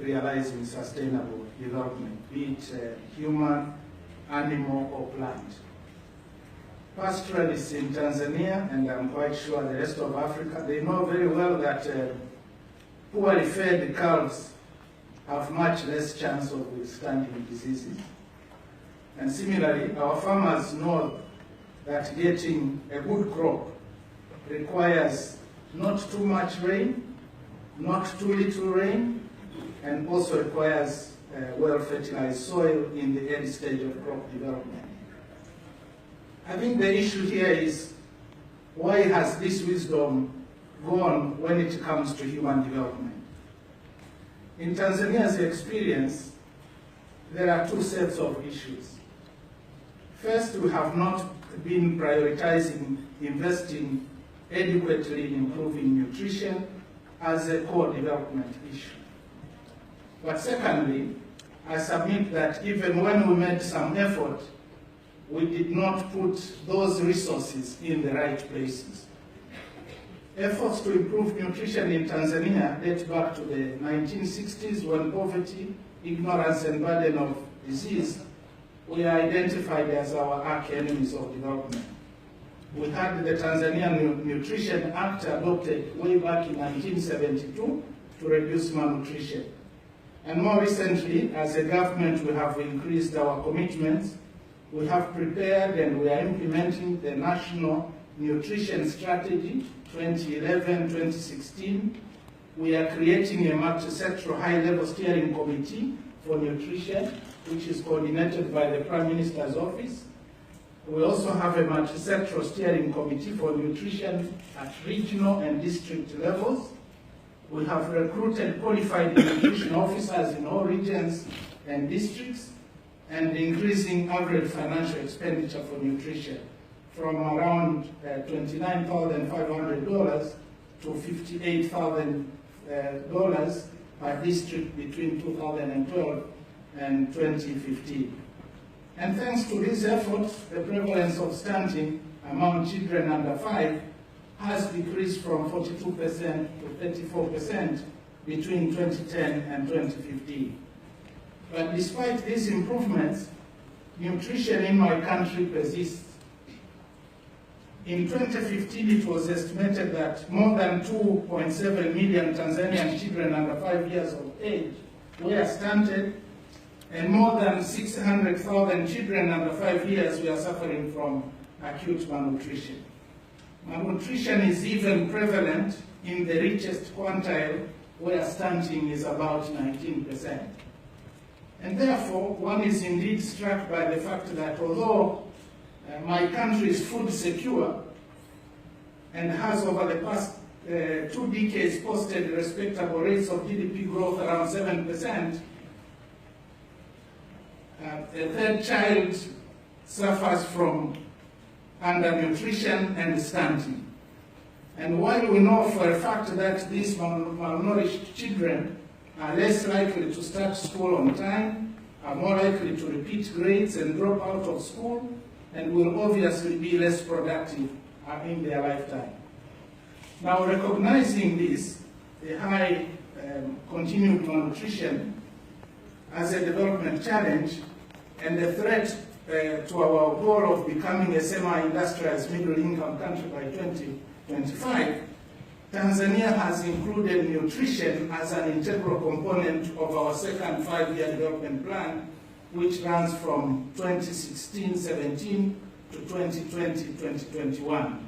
realizing sustainable development, be it human, animal, or plant. Pastoralists in Tanzania, and I'm quite sure the rest of Africa, they know very well that poorly fed cows have much less chance of withstanding diseases. And similarly, our farmers know that getting a good crop requires not too much rain, not too little rain, and also requires well-fertilized soil in the early stage of crop development. I think the issue here is, why has this wisdom gone when it comes to human development? In Tanzania's experience, there are two sets of issues. First, we have not been prioritizing investing adequately in improving nutrition as a core development issue. But secondly, I submit that even when we made some effort, we did not put those resources in the right places. Efforts to improve nutrition in Tanzania date back to the 1960s, when poverty, ignorance, and burden of disease were identified as our arch enemies of development. We had the Tanzania Nutrition Act adopted way back in 1972 to reduce malnutrition. And more recently, as a government, we have increased our commitments. We have prepared and we are implementing the National Nutrition Strategy 2011-2016. We are creating a multi-sectoral high-level steering committee for nutrition, which is coordinated by the Prime Minister's office. We also have a multi-sectoral steering committee for nutrition at regional and district levels. We have recruited qualified nutrition officers in all regions and districts, and increasing average financial expenditure for nutrition from around $29,500 to $58,000 per district between 2012 and 2015. And thanks to these efforts, the prevalence of stunting among children under 5 has decreased from 42% to 34% between 2010 and 2015. But despite these improvements, nutrition in my country persists. In 2015, it was estimated that more than 2.7 million Tanzanian children under 5 years of age were stunted, and more than 600,000 children under 5 years were suffering from acute malnutrition. Malnutrition is even prevalent in the richest quintile, where stunting is about 19%. And therefore, one is indeed struck by the fact that although my country is food secure and has over the past 2 decades posted respectable rates of GDP growth around 7%, a third child suffers from undernutrition and stunting. And while we know for a fact that these malnourished children are less likely to start school on time, are more likely to repeat grades and drop out of school, and will obviously be less productive in their lifetime. Now, recognizing this, the high continued malnutrition as a development challenge and a threat to our goal of becoming a semi-industrialized middle-income country by 2025, Tanzania has included nutrition as an integral component of our second 5-year development plan, which runs from 2016-17 to 2020-2021.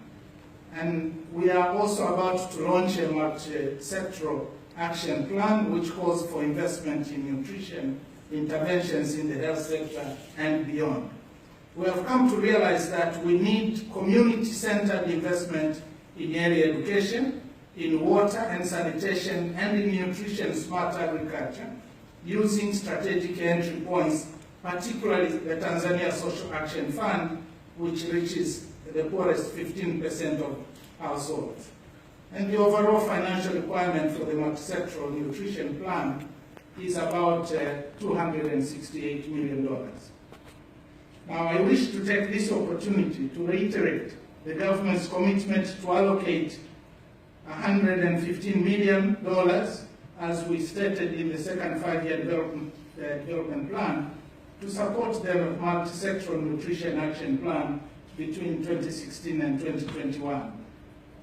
And we are also about to launch a multi-sectoral action plan which calls for investment in nutrition interventions in the health sector and beyond. We have come to realize that we need community-centered investment in early education, in water and sanitation, and in nutrition-smart agriculture, using strategic entry points, particularly the Tanzania Social Action Fund, which reaches the poorest 15% of households. And the overall financial requirement for the multi-sectoral nutrition plan is about $268 million. Now, I wish to take this opportunity to reiterate the government's commitment to allocate $115 million as we stated in the second five-year development plan, to support the multi-sectoral nutrition action plan between 2016 and 2021.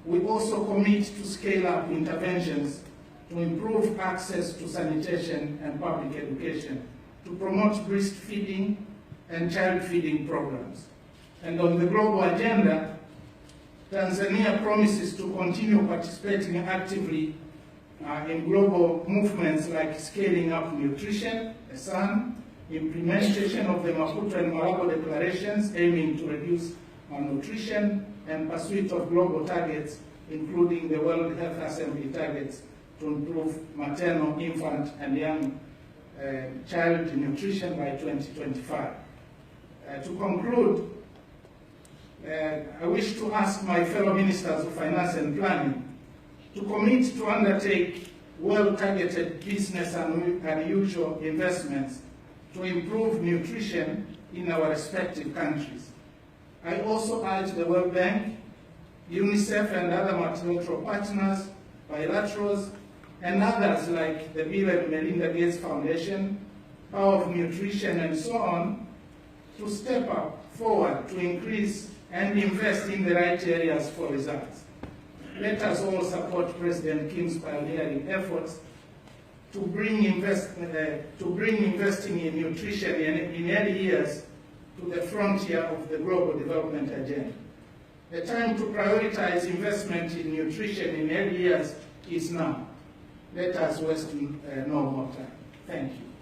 We also commit to scale up interventions to improve access to sanitation and public education, to promote breastfeeding and child feeding programs. And on the global agenda, Tanzania promises to continue participating actively in global movements like scaling up nutrition, SAN, implementation of the Maputo and Malabo declarations aiming to reduce malnutrition, and pursuit of global targets, including the World Health Assembly targets to improve maternal, infant, and young child nutrition by 2025. To conclude, I wish to ask my fellow ministers of finance and planning to commit to undertake well-targeted business and unusual investments to improve nutrition in our respective countries. I also urge the World Bank, UNICEF and other multilateral partners, bilaterals, and others like the Bill and Melinda Gates Foundation, Power of Nutrition, and so on, to step up forward to increase and invest in the right areas for results. Let us all support President Kim's pioneering efforts to bring investing in nutrition in early years to the frontier of the global development agenda. The time to prioritize investment in nutrition in early years is now. Let us waste no more time. Thank you.